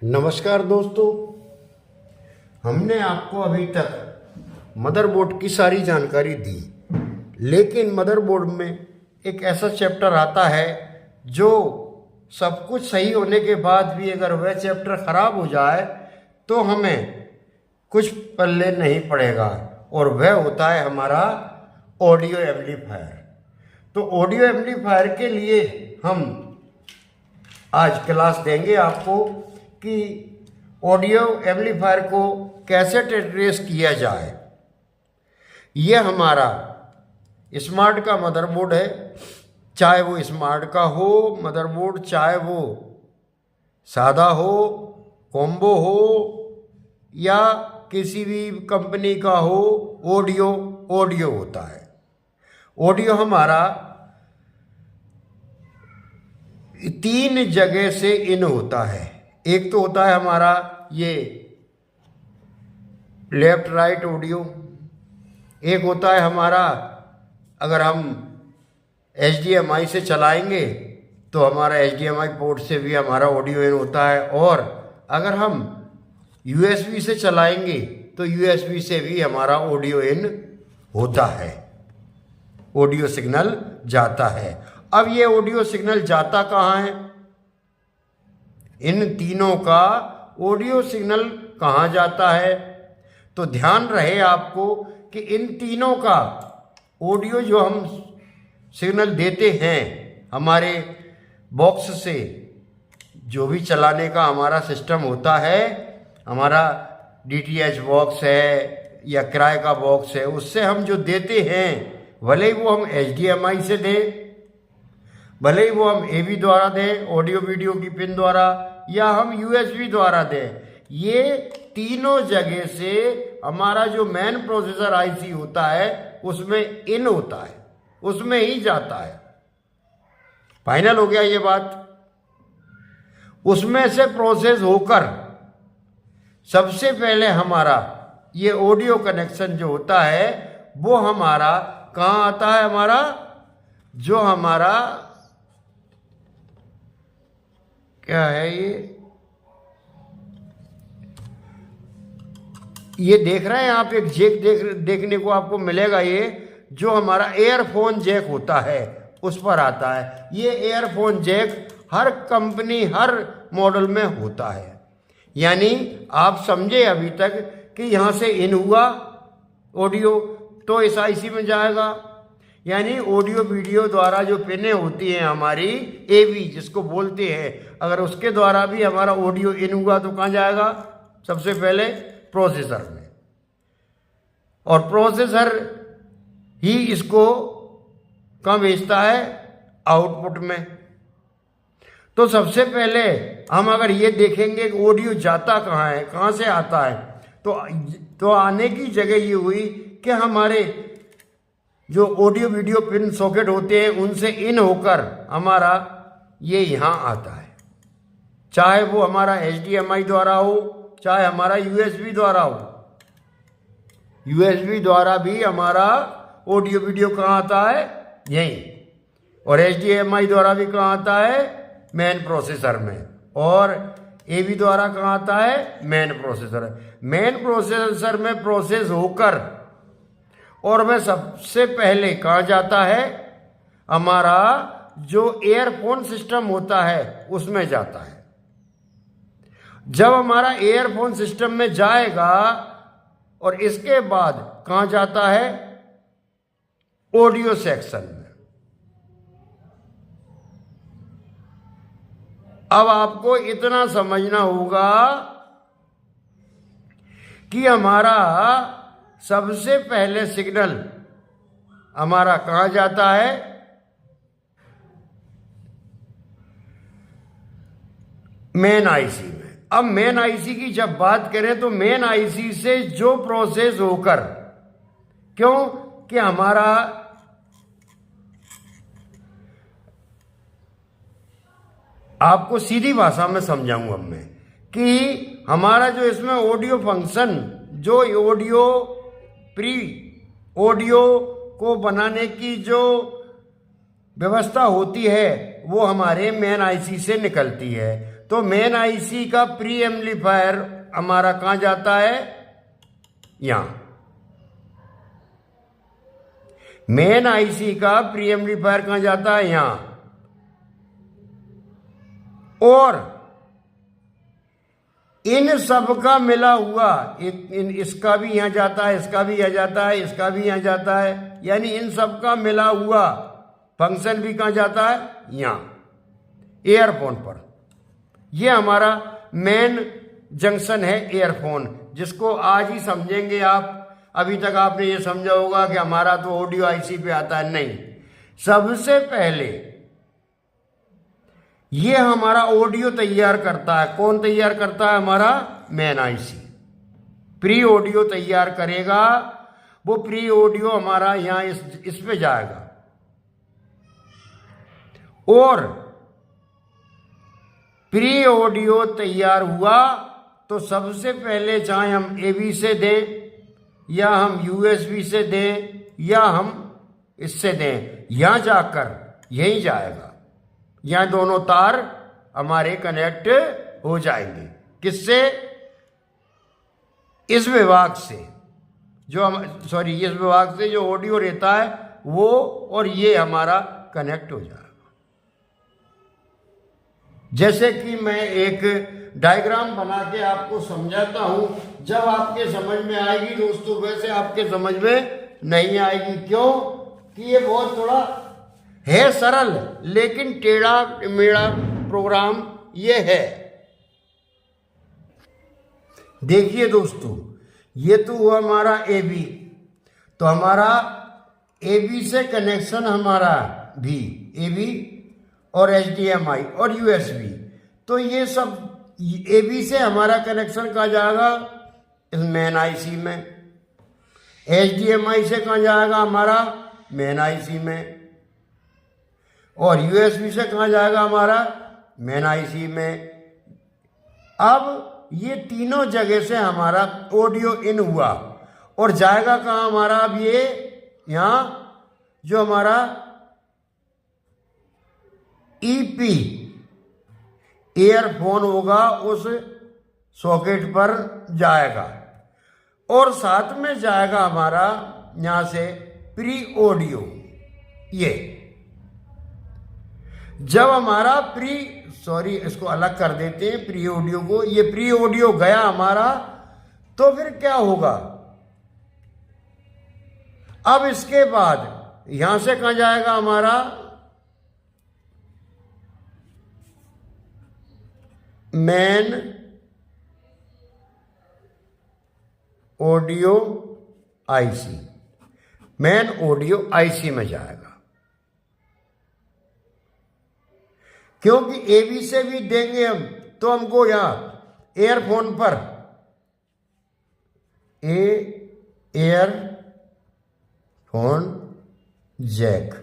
नमस्कार दोस्तों, हमने आपको अभी तक मदरबोर्ड की सारी जानकारी दी, लेकिन मदरबोर्ड में एक ऐसा चैप्टर आता है जो सब कुछ सही होने के बाद भी अगर वह चैप्टर ख़राब हो जाए तो हमें कुछ पल्ले नहीं पड़ेगा, और वह होता है हमारा ऑडियो एम्पलीफायर। तो ऑडियो एम्पलीफायर के लिए हम आज क्लास देंगे आपको कि ऑडियो एम्पलीफायर को कैसे ट्रेस किया जाए। यह हमारा स्मार्ट का मदरबोर्ड है, चाहे वो स्मार्ट का हो मदरबोर्ड, चाहे वो सादा हो, कॉम्बो हो या किसी भी कंपनी का हो, ऑडियो होता है। ऑडियो हमारा 3 जगह से इन होता है। एक तो होता है हमारा ये लेफ्ट राइट ऑडियो, एक होता है हमारा अगर हम HDMI से चलाएंगे तो हमारा HDMI पोर्ट से भी हमारा ऑडियो इन होता है, और अगर हम USB से चलाएंगे तो USB से भी हमारा ऑडियो इन होता है, ऑडियो सिग्नल जाता है। अब ये ऑडियो सिग्नल जाता कहाँ है? इन तीनों का ऑडियो सिग्नल कहाँ जाता है? तो ध्यान रहे आपको कि इन तीनों का ऑडियो जो हम सिग्नल देते हैं हमारे बॉक्स से, जो भी चलाने का हमारा सिस्टम होता है, हमारा DTH बॉक्स है या किराए का बॉक्स है, उससे हम जो देते हैं, भले ही वो हम HDMI से दें, भले ही वो हम AV द्वारा दें ऑडियो वीडियो की पिन द्वारा, या हम USB द्वारा दें, ये तीनों जगह से हमारा जो मेन प्रोसेसर IC होता है उसमें इन होता है, उसमें ही जाता है। फाइनल हो गया ये बात। उसमें से प्रोसेस होकर सबसे पहले हमारा ये ऑडियो कनेक्शन जो होता है वो हमारा कहाँ आता है? हमारा जो हमारा क्या है, ये देख रहे हैं आप, एक जैक देखने को आपको मिलेगा, ये जो हमारा एयरफोन जैक होता है उस पर आता है। ये एयरफोन जैक हर कंपनी हर मॉडल में होता है। यानी आप समझे अभी तक कि यहाँ से इन हुआ ऑडियो तो इस IC में जाएगा, यानी ऑडियो वीडियो द्वारा जो पिनें होती हैं हमारी AV जिसको बोलते हैं, अगर उसके द्वारा भी हमारा ऑडियो इन हुआ तो कहाँ जाएगा? सबसे पहले प्रोसेसर में, और प्रोसेसर ही इसको कहाँ भेजता है? आउटपुट में। तो सबसे पहले हम अगर ये देखेंगे कि ऑडियो जाता कहाँ है, कहाँ से आता है, तो आने की जगह ये हुई कि हमारे जो ऑडियो वीडियो पिन सॉकेट होते हैं उनसे इन होकर हमारा ये यहाँ आता है, चाहे वो हमारा HDMI द्वारा हो, चाहे हमारा USB द्वारा हो। USB द्वारा भी हमारा ऑडियो वीडियो कहाँ आता है? यहीं। और HDMI द्वारा भी कहाँ आता है? मेन प्रोसेसर में। और AV द्वारा कहाँ आता है? Main processor. मेन प्रोसेसर में प्रोसेस होकर और वह सबसे पहले कहाँ जाता है? हमारा जो एयरफोन सिस्टम होता है उसमें जाता है। जब हमारा एयरफोन सिस्टम में जाएगा और इसके बाद कहाँ जाता है? ऑडियो सेक्शन में। अब आपको इतना समझना होगा कि हमारा सबसे पहले सिग्नल हमारा कहाँ जाता है? मेन IC में। अब मेन IC की जब बात करें तो मेन IC से जो प्रोसेस होकर, क्यों कि हमारा आपको सीधी भाषा में समझाऊंगा मैं कि हमारा जो इसमें ऑडियो फंक्शन, जो ऑडियो प्री ऑडियो को बनाने की जो व्यवस्था होती है वो हमारे मेन IC से निकलती है। तो मेन आईसी का प्री एम्पलीफायर हमारा कहां जाता है, यहां। मेन आईसी का प्री एम्पलीफायर कहां जाता है, यहां। और इन सब का मिला हुआ इसका भी यहां जाता है, इसका भी यहां जाता है, इसका भी यहां जाता है, यानी इन सब का मिला हुआ फंक्शन भी कहां जाता है, यहां ईयरफोन पर। यह हमारा मेन जंक्शन है ईयरफोन, जिसको आज ही समझेंगे आप। अभी तक आपने ये समझा होगा कि हमारा तो ऑडियो आईसी पे आता है, नहीं। सबसे पहले ये हमारा ऑडियो तैयार करता है। कौन तैयार करता है, हमारा मेन आईसी। प्री ऑडियो तैयार करेगा, वो प्री ऑडियो हमारा यहां इस पे जाएगा। और प्री ऑडियो तैयार हुआ तो सबसे पहले चाहे हम एवी से दें या हम यूएसबी से दें या हम इससे दें, यहां जाकर यही जाएगा। यहां दोनों तार हमारे कनेक्ट हो जाएंगे। किससे, इस विभाग से जो हम इस विभाग से जो ऑडियो रहता है वो, और ये हमारा कनेक्ट हो जाएगा। जैसे कि मैं एक डायग्राम बना के आपको समझाता हूं, जब आपके समझ में आएगी दोस्तों, वैसे आपके समझ में नहीं आएगी। क्यों कि ये बहुत थोड़ा है सरल, लेकिन टेढ़ा मेढ़ा प्रोग्राम ये है। देखिए दोस्तों, ये तो हुआ हमारा एबी, तो हमारा एबी से कनेक्शन हमारा भी एबी और एचडीएमआई और यूएसबी, तो ये सब एबी से हमारा कनेक्शन कहाँ जाएगा, इस मेन आईसी में। एचडीएमआई से कहाँ जाएगा, हमारा मेन आईसी में। और यूएसबी से कहाँ जाएगा, हमारा मेन आईसी में। अब ये तीनों जगह से हमारा ऑडियो इन हुआ और जाएगा कहाँ हमारा, अब ये यहाँ जो हमारा ईपी ईयरफोन होगा उस सॉकेट पर जाएगा। और साथ में जाएगा हमारा यहां से प्री ऑडियो। ये जब हमारा इसको अलग कर देते हैं प्री ऑडियो को। ये प्री ऑडियो गया हमारा, तो फिर क्या होगा, अब इसके बाद यहां से कहां जाएगा हमारा, main audio IC. Main audio IC में जाएगा, क्योंकि एबी से भी देंगे हम तो हमको यहां एयरफोन पर एयरफोन जैक,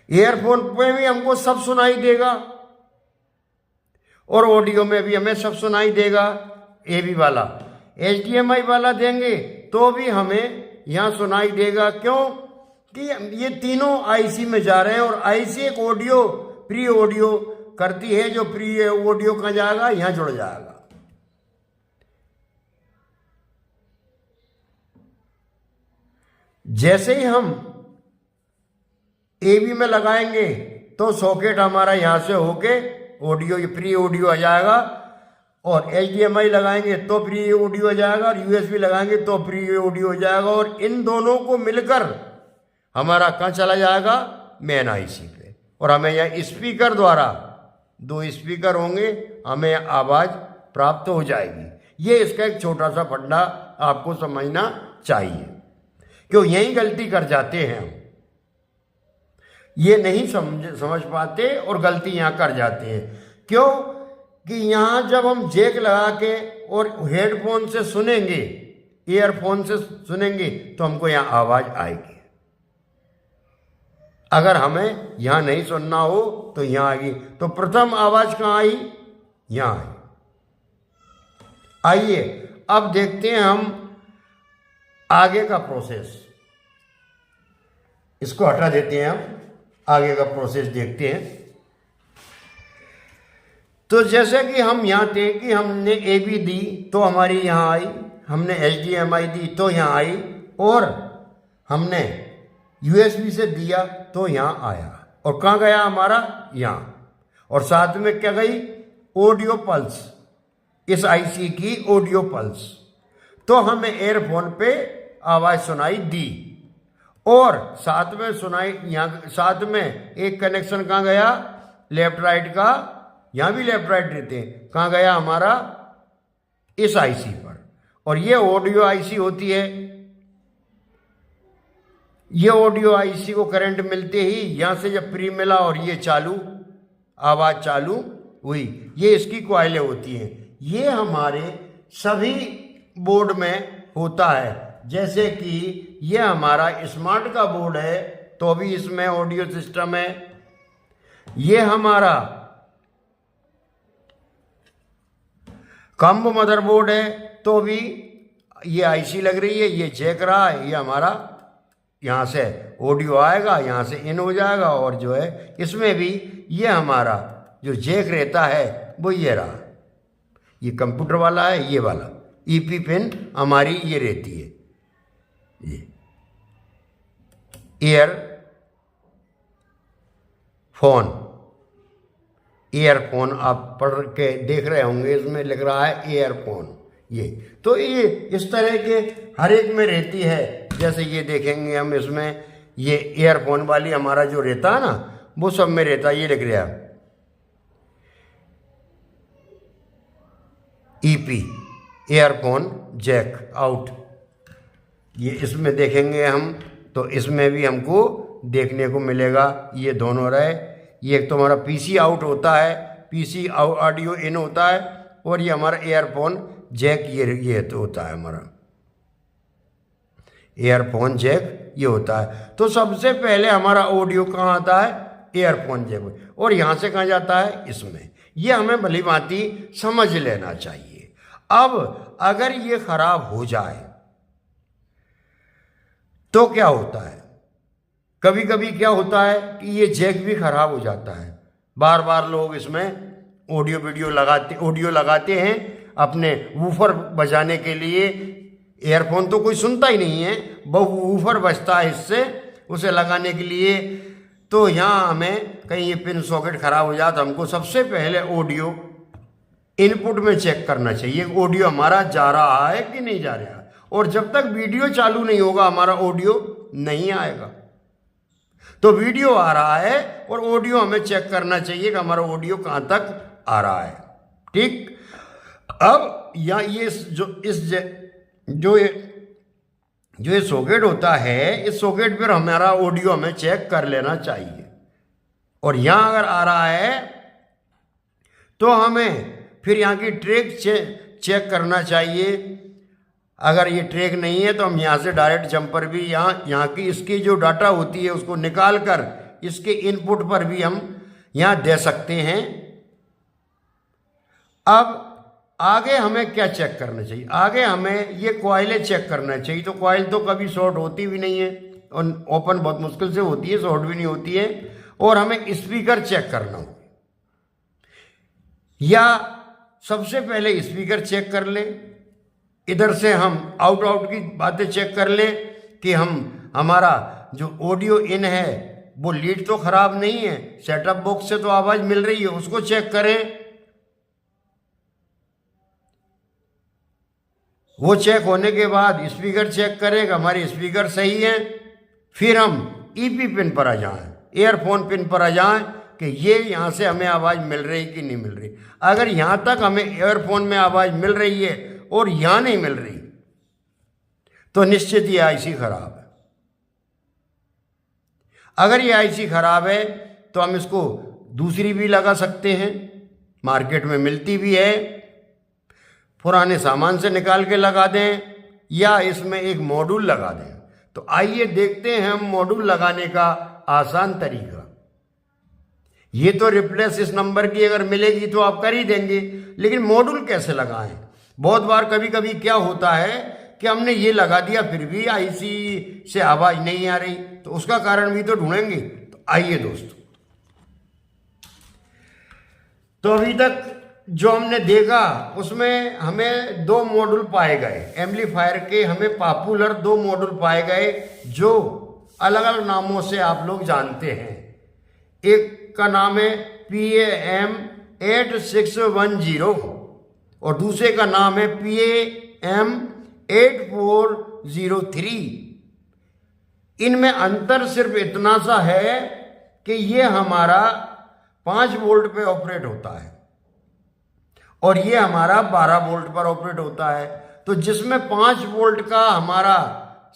एयरफोन पे भी हमको सब सुनाई देगा और ऑडियो में भी हमें सब सुनाई देगा। एबी वाला एचडीएमआई वाला देंगे तो भी हमें यहां सुनाई देगा। क्यों कि ये तीनों आईसी में जा रहे हैं और आईसी एक ऑडियो प्री ऑडियो करती है, जो प्री ऑडियो कहां जाएगा, यहां जुड़ जाएगा। जैसे ही हम एबी में लगाएंगे तो सॉकेट हमारा यहां से होके ऑडियो प्री ऑडियो आ जाएगा, और एचडीएमआई लगाएंगे तो प्री ऑडियो आ जाएगा, और यूएसबी लगाएंगे तो प्री ऑडियो हो जाएगा। और इन दोनों को मिलकर हमारा कहां चला जाएगा, मेन आईसी पे। और हमें यह स्पीकर द्वारा, 2 स्पीकर होंगे, हमें आवाज प्राप्त हो जाएगी। ये इसका एक छोटा सा फंडा आपको समझना चाहिए, क्यों यही गलती कर जाते हैं हम, ये नहीं समझ पाते और गलती यहां कर जाते हैं। क्यों कि यहां जब हम जैक लगा के और हेडफोन से सुनेंगे, ईयरफोन से सुनेंगे, तो हमको यहां आवाज आएगी। अगर हमें यहां नहीं सुनना हो तो यहां आएगी। तो प्रथम आवाज कहां आई, यहां आई। आइए अब देखते हैं हम आगे का प्रोसेस। इसको हटा देते हैं, हम आगे का प्रोसेस देखते हैं। तो जैसे कि हम यहाँ थे कि हमने ए बी दी तो हमारी यहाँ आई, हमने HDMI दी तो यहाँ आई, और हमने USB से दिया तो यहाँ आया। और कहाँ गया हमारा? यहाँ। और साथ में क्या गई? ऑडियो पल्स, इस IC की ऑडियो पल्स। तो हमें एयरफोन पे आवाज़ सुनाई दी, और साथ में सुनाई यहाँ, साथ में एक कनेक्शन कहाँ गया? लेफ्ट राइट का। यहाँ भी लेफ्ट राइट रहते हैं। कहाँ गया हमारा? इस IC पर। और ये ऑडियो IC होती है। ये ऑडियो IC को करंट मिलते ही यहाँ से जब फ्री मिला और ये चालू, आवाज़ चालू हुई, ये इसकी कॉइलें होती हैं। ये हमारे सभी बोर्ड में होता है। जैसे कि ये हमारा स्मार्ट का बोर्ड है तो भी इसमें ऑडियो सिस्टम है। ये हमारा कॉम्बो मदरबोर्ड है तो भी ये IC लग रही है, ये जैक रहा है, ये हमारा यहाँ से ऑडियो आएगा, यहाँ से इन हो जाएगा। और जो है इसमें भी ये हमारा जो जैक रहता है वो ये रहा, ये कंप्यूटर वाला है, ये वाला EP पिन हमारी ये रहती है। ये ईयरफोन आप पढ़ के देख रहे होंगे, इसमें लिख रहा है ईयरफोन। ये तो ये इस तरह के हर एक में रहती है। जैसे ये देखेंगे हम, इसमें ये ईयरफोन वाली हमारा जो रहता है ना, वो सब में रहता है। ये लिख रहा है EP, ईयरफोन जैक आउट। ये इसमें देखेंगे हम तो इसमें भी हमको देखने को मिलेगा। ये दोनों रहे, ये एक तो हमारा PC आउट होता है, PC ऑडियो इन होता है, और ये हमारा ईयरफोन जैक ये तो होता है हमारा ईयरफोन जैक, ये होता है। तो सबसे पहले हमारा ऑडियो कहाँ आता है? ईयरफोन जैक में। और यहाँ से कहाँ जाता है? इसमें। ये हमें भली भांति समझ लेना चाहिए। अब अगर ये खराब हो जाए तो क्या होता है? कभी कभी क्या होता है कि ये जैक भी खराब हो जाता है। बार बार लोग इसमें ऑडियो लगाते हैं अपने वूफर बजाने के लिए। ईयरफोन तो कोई सुनता ही नहीं है, वो वूफर बजता है इससे, उसे लगाने के लिए। तो यहाँ हमें कहीं ये पिन सॉकेट खराब हो जाए तो हमको सबसे पहले ऑडियो इनपुट में चेक करना चाहिए, ऑडियो हमारा जा रहा है कि नहीं जा रहा है। और जब तक वीडियो चालू नहीं होगा हमारा ऑडियो नहीं आएगा। तो वीडियो आ रहा है और ऑडियो हमें चेक करना चाहिए कि हमारा ऑडियो कहाँ तक आ रहा है। ठीक। अब या ये जो ये सॉकेट होता है, इस सॉकेट पर हमारा ऑडियो हमें चेक कर लेना चाहिए। और यहाँ अगर आ रहा है तो हमें फिर यहाँ की ट्रैक चेक करना चाहिए। अगर ये ट्रैक नहीं है तो हम यहाँ से डायरेक्ट जंपर भी यहाँ की इसकी जो डाटा होती है उसको निकाल कर इसके इनपुट पर भी हम यहाँ दे सकते हैं। अब आगे हमें क्या चेक करना चाहिए? आगे हमें ये कॉइलें चेक करना चाहिए। तो कॉइल तो कभी शॉर्ट होती भी नहीं है और ओपन बहुत मुश्किल से होती है, शॉर्ट भी नहीं होती है। और हमें स्पीकर चेक करना हो, या सबसे पहले स्पीकर चेक कर ले। इधर से हम आउट की बातें चेक कर ले कि हमारा जो ऑडियो इन है वो लीड तो खराब नहीं है, सेटअप बॉक्स से तो आवाज़ मिल रही है, उसको चेक करें। वो चेक होने के बाद स्पीकर चेक करें कि हमारे स्पीकर सही हैं। फिर हम EP पिन पर आ जाएं, ईयरफोन पिन पर आ जाएं कि ये यहाँ से हमें आवाज़ मिल रही कि नहीं मिल रही। अगर यहाँ तक हमें ईयरफोन में आवाज़ मिल रही है और यहाँ नहीं मिल रही तो निश्चित ये IC खराब है। अगर ये IC खराब है तो हम इसको दूसरी भी लगा सकते हैं, मार्केट में मिलती भी है। पुराने सामान से निकाल के लगा दें या इसमें एक मॉड्यूल लगा दें। तो आइए देखते हैं हम मॉड्यूल लगाने का आसान तरीका। ये तो रिप्लेस इस नंबर की अगर मिलेगी तो आप कर ही देंगे, लेकिन मॉड्यूल कैसे लगाएं? बहुत बार कभी कभी क्या होता है कि हमने ये लगा दिया फिर भी IC से आवाज़ नहीं आ रही, तो उसका कारण भी तो ढूंढेंगे। तो आइए दोस्तों, तो अभी तक जो हमने देखा उसमें हमें दो मॉड्यूल पाए गए एम्पलीफायर के, हमें पॉपुलर दो मॉड्यूल पाए गए जो अलग अलग नामों से आप लोग जानते हैं। एक का नाम है PAM 8610 और दूसरे का नाम है PAM 8403। इनमें अंतर सिर्फ इतना सा है कि ये हमारा 5 वोल्ट पे ऑपरेट होता है और ये हमारा 12 वोल्ट पर ऑपरेट होता है। तो जिसमें 5 वोल्ट का हमारा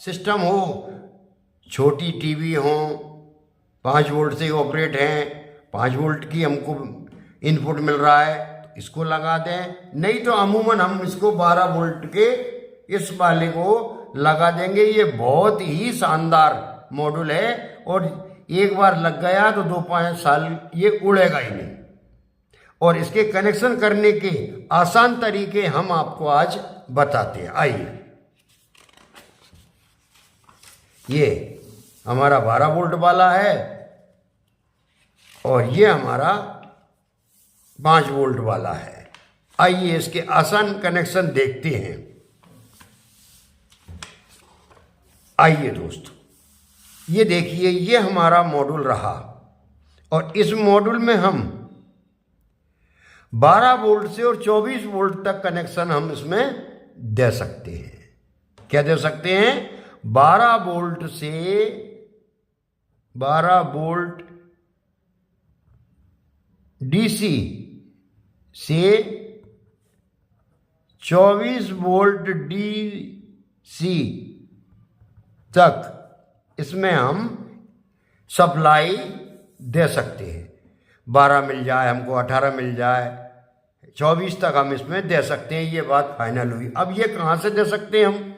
सिस्टम हो, छोटी टीवी हो, 5 वोल्ट से ऑपरेट हैं, 5 वोल्ट की हमको इनपुट मिल रहा है तो इसको लगा दें, नहीं तो अमूमन हम इसको 12 वोल्ट के इस वाले को लगा देंगे। ये बहुत ही शानदार मॉड्यूल है और एक बार लग गया तो 2-5 साल ये उड़ेगा ही नहीं। और इसके कनेक्शन करने के आसान तरीके हम आपको आज बताते हैं। आइए, ये हमारा 12 वोल्ट वाला है और ये हमारा 5 वोल्ट वाला है। आइए इसके आसान कनेक्शन देखते हैं। आइए दोस्तों, ये देखिए, ये हमारा मॉड्यूल रहा और इस मॉड्यूल में हम 12 वोल्ट से और 24 वोल्ट तक कनेक्शन हम इसमें दे सकते हैं। क्या दे सकते हैं? 12 वोल्ट से 12 वोल्ट DC से 24 वोल्ट DC तक इसमें हम सप्लाई दे सकते हैं। 12 मिल जाए हमको, 18 मिल जाए, 24 तक हम इसमें दे सकते हैं। ये बात फाइनल हुई। अब ये कहाँ से दे सकते हैं हम?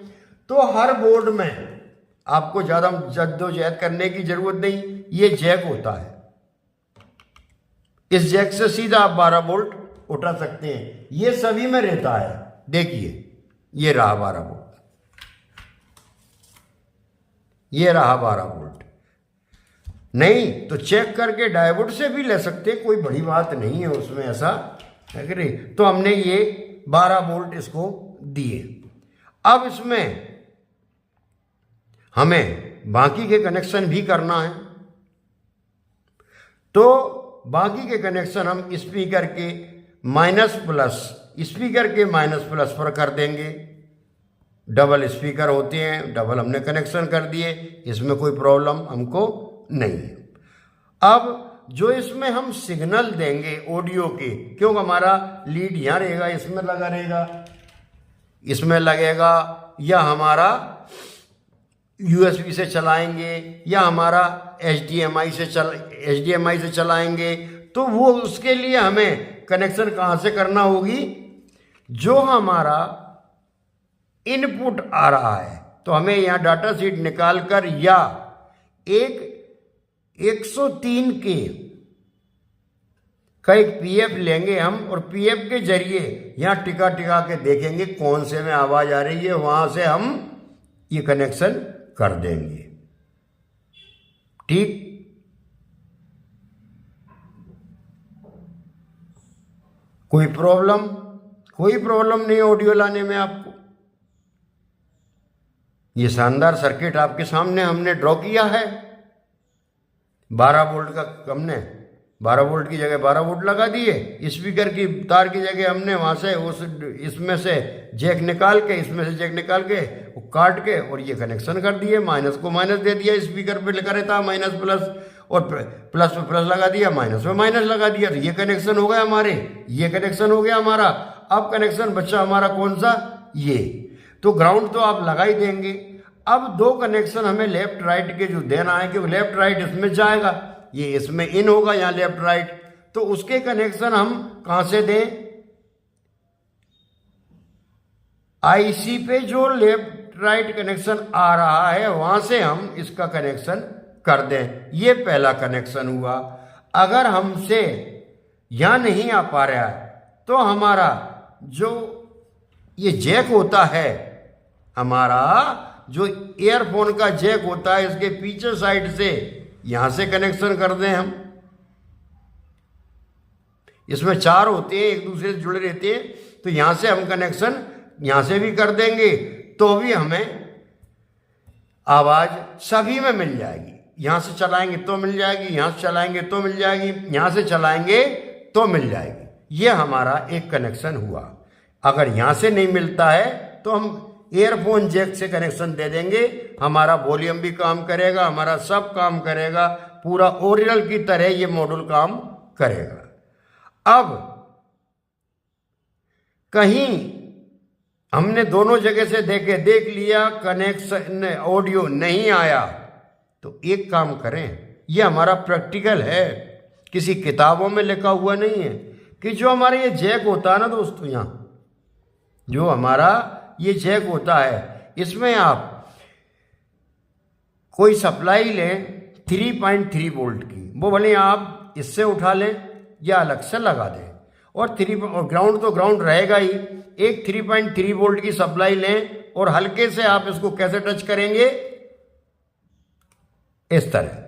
तो हर बोर्ड में आपको ज़्यादा जद्दोजहद करने की ज़रूरत नहीं। ये जैक होता है, इस जैक से सीधा आप 12 वोल्ट उठा सकते हैं। ये सभी में रहता है। देखिए, ये रहा 12 वोल्ट, ये रहा 12 वोल्ट। नहीं तो चेक करके डायोड से भी ले सकते, कोई बड़ी बात नहीं है उसमें, ऐसा है कि नहीं। तो हमने ये 12 वोल्ट इसको दिए। अब इसमें हमें बाकी के कनेक्शन भी करना है, तो बाकी के कनेक्शन हम स्पीकर के माइनस प्लस, स्पीकर के माइनस प्लस पर कर देंगे। डबल स्पीकर होते हैं, डबल हमने कनेक्शन कर दिए, इसमें कोई प्रॉब्लम हमको नहीं है। अब जो इसमें हम सिग्नल देंगे ऑडियो के, क्योंकि हमारा लीड यहाँ रहेगा, इसमें लगा रहेगा, इसमें लगेगा, या हमारा USB से चलाएंगे या हमारा HDMI से चलाएंगे, तो वो उसके लिए हमें कनेक्शन कहाँ से करना होगी? जो हमारा इनपुट आ रहा है तो हमें यहाँ डाटा शीट निकाल कर या एक 103 के का एक PF लेंगे हम और PF के जरिए यहाँ टिका के देखेंगे कौन से में आवाज आ रही है, वहां से हम ये कनेक्शन कर देंगे। ठीक, कोई प्रॉब्लम नहीं ऑडियो लाने में आपको। ये शानदार सर्किट आपके सामने हमने ड्रॉ किया है। 12 वोल्ट का हमने 12 वोल्ट की जगह 12 वोल्ट लगा दिए। स्पीकर की तार की जगह हमने वहां से इसमें से जैक निकाल के, इसमें से जैक निकाल के वो काट के और ये कनेक्शन कर दिए। माइनस को माइनस दे दिया, स्पीकर पे लिखा रहता माइनस प्लस, और प्लस पे प्लस लगा दिया, माइनस पे माइनस लगा दिया। तो ये कनेक्शन हो गया हमारे, ये कनेक्शन हो गया हमारा। अब कनेक्शन बच्चा हमारा कौन सा? ये। तो ग्राउंड तो आप लगा ही देंगे। अब दो कनेक्शन हमें लेफ्ट राइट के जो देना है, क्योंकि लेफ्ट राइट इसमें जाएगा, ये इसमें इन होगा, यहाँ लेफ्ट राइट, तो उसके कनेक्शन हम कहां से दें? IC पे जो लेफ्ट राइट कनेक्शन आ रहा है वहां से हम इसका कनेक्शन कर दें। ये पहला कनेक्शन हुआ। अगर हमसे यहां नहीं आ पा रहा है तो हमारा जो ये जैक होता है, हमारा जो ईयरफोन का जैक होता है, इसके पीछे साइड से यहां से कनेक्शन कर दें हम। इसमें 4 होते हैं, एक दूसरे से जुड़े रहते हैं, तो यहाँ से हम कनेक्शन यहाँ से भी कर देंगे तो भी हमें आवाज़ सभी में मिल जाएगी। यहाँ से चलाएंगे तो मिल जाएगी, यहाँ से चलाएंगे तो मिल जाएगी, यहाँ से चलाएंगे तो मिल जाएगी। ये हमारा एक कनेक्शन हुआ। अगर यहाँ से नहीं मिलता है तो हम ईयरफोन जैक से कनेक्शन दे देंगे, हमारा वॉल्यूम भी काम करेगा, हमारा सब काम करेगा, पूरा ओरिजिनल की तरह ये मॉड्यूल काम करेगा। अब कहीं हमने दोनों जगह से देख लिया कनेक्शन ऑडियो नहीं आया, तो एक काम करें, ये हमारा प्रैक्टिकल है, किसी किताबों में लिखा हुआ नहीं है, कि जो हमारा ये जैक होता है ना दोस्तों, यहाँ जो हमारा ये जैक होता है, इसमें आप कोई सप्लाई लें 3.3 वोल्ट की, वो भले आप इससे उठा लें या अलग से लगा दें, और ग्राउंड तो ग्राउंड रहेगा ही। एक 3.3 वोल्ट की सप्लाई लें और हल्के से आप इसको कैसे टच करेंगे, इस तरह।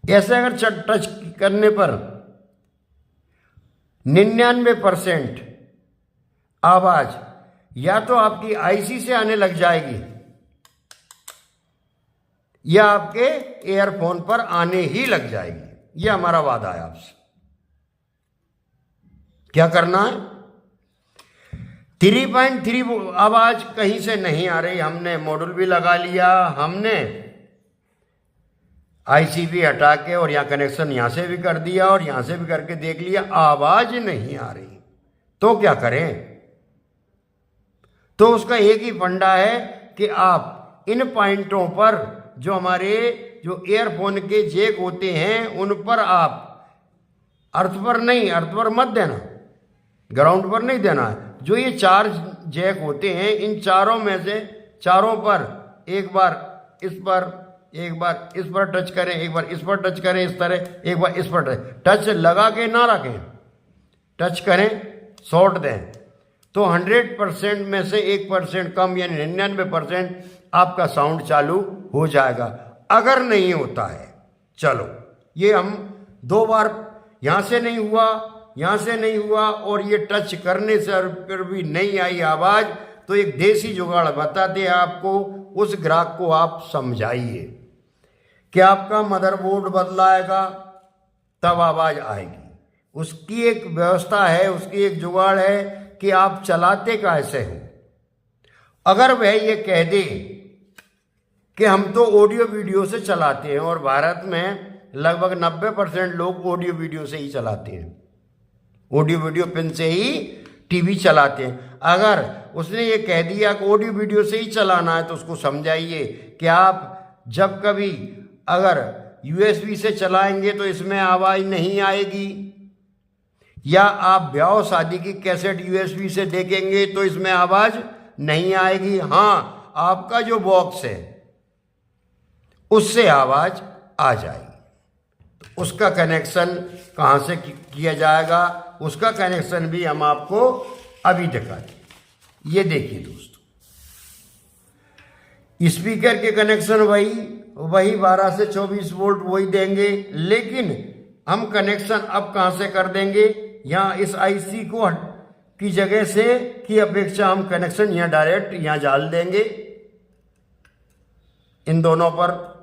ऐसे अगर टच करने पर 99% आवाज या तो आपकी आईसी से आने लग जाएगी या आपके एयरफोन पर आने ही लग जाएगी। यह हमारा वादा है आपसे। क्या करना है, 3.3 आवाज कहीं से नहीं आ रही, हमने मॉड्यूल भी लगा लिया, हमने आईसी भी हटा के और यहाँ कनेक्शन यहाँ से भी कर दिया और यहाँ से भी करके देख लिया, आवाज नहीं आ रही, तो क्या करें? तो उसका एक ही फंडा है कि आप इन पॉइंटों पर जो हमारे जो एयरफोन के जैक होते हैं उन पर आप अर्थ पर मत देना, ग्राउंड पर नहीं देना है। जो ये 4 जैक होते हैं, इन चारों में से चारों पर एक बार इस पर, एक बार इस पर टच करें, एक बार इस पर टच करें, इस तरह, एक बार इस पर टच लगा के ना रखें, टच करें, शॉर्ट दें, तो 100% में से 1% कम यानी 99% आपका साउंड चालू हो जाएगा। अगर नहीं होता है, चलो ये हम 2 बार, यहाँ से नहीं हुआ, यहाँ से नहीं हुआ और ये टच करने से फिर भी नहीं आई आवाज़, तो एक देसी जुगाड़ बताते हैं आपको, उस ग्राहक को आप समझाइए कि आपका मदरबोर्ड बदलाएगा तब आवाज़ आएगी। उसकी एक व्यवस्था है, उसकी एक जुगाड़ है कि आप चलाते कैसे हो। अगर वह ये कह दे कि हम तो ऑडियो वीडियो से चलाते हैं, और भारत में लगभग 90% लोग ऑडियो वीडियो से ही चलाते हैं, ऑडियो वीडियो पिन से ही टीवी चलाते हैं। अगर उसने ये कह दिया कि ऑडियो वीडियो से ही चलाना है, तो उसको समझाइए कि आप जब कभी अगर यूएसबी से चलाएंगे तो इसमें आवाज़ नहीं आएगी, या आप ब्याह शादी की कैसेट यूएसबी से देखेंगे तो इसमें आवाज़ नहीं आएगी। हाँ, आपका जो बॉक्स है उससे आवाज़ आ जाएगी। तो उसका कनेक्शन कहाँ से किया जाएगा, उसका कनेक्शन भी हम आपको अभी दिखाते हैं। ये देखिए दोस्तों, स्पीकर के कनेक्शन वही 12 से 24 वोल्ट वही देंगे, लेकिन हम कनेक्शन अब कहाँ से कर देंगे, यहाँ इस आईसी को की जगह से की अपेक्षा हम कनेक्शन यहाँ डायरेक्ट यहाँ डाल देंगे इन दोनों पर।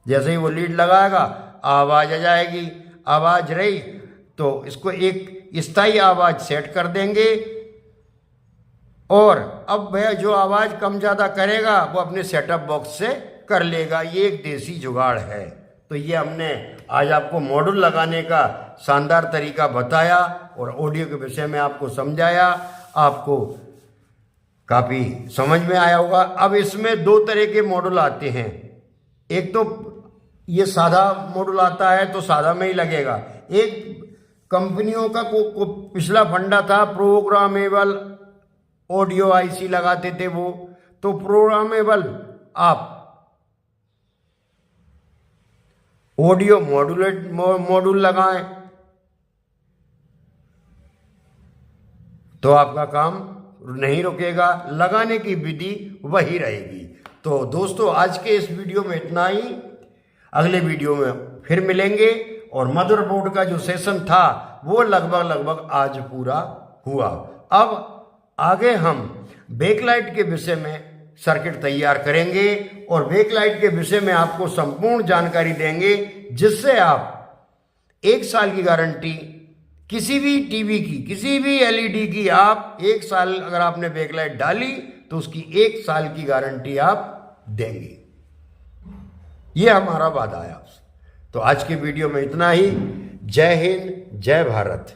जैसे ही वो लीड लगाएगा आवाज़ आ जाएगी, आवाज़ रही तो इसको एक स्थायी आवाज़ सेट कर देंगे, और अब वह जो आवाज़ कम ज़्यादा करेगा वो अपने सेटअप बॉक्स से कर लेगा। ये एक देसी जुगाड़ है। तो ये हमने आज आपको मॉड्यूल लगाने का शानदार तरीका बताया और ऑडियो के विषय में आपको समझाया, आपको काफ़ी समझ में आया होगा। अब इसमें 2 तरह के मॉड्यूल आते हैं, एक तो ये सादा मॉड्यूल आता है तो सादा में ही लगेगा, एक कंपनियों का को पिछला फंडा था प्रोग्रामेबल ऑडियो आईसी लगाते थे वो, तो प्रोग्रामेबल आप ऑडियो मॉड्यूल लगाएं तो आपका काम नहीं रुकेगा, लगाने की विधि वही रहेगी। तो दोस्तों आज के इस वीडियो में इतना ही। अगले वीडियो में फिर मिलेंगे। और मदरबोर्ड का जो सेशन था वो लगभग आज पूरा हुआ। अब आगे हम बैकलाइट के विषय में सर्किट तैयार करेंगे और बैकलाइट के विषय में आपको संपूर्ण जानकारी देंगे, जिससे आप 1 साल की गारंटी किसी भी टीवी की, किसी भी एलईडी की, आप 1 साल अगर आपने बैकलाइट डाली तो उसकी 1 साल की गारंटी आप देंगे। ये हमारा वादा है आपसे। तो आज के वीडियो में इतना ही। जय हिंद, जय भारत।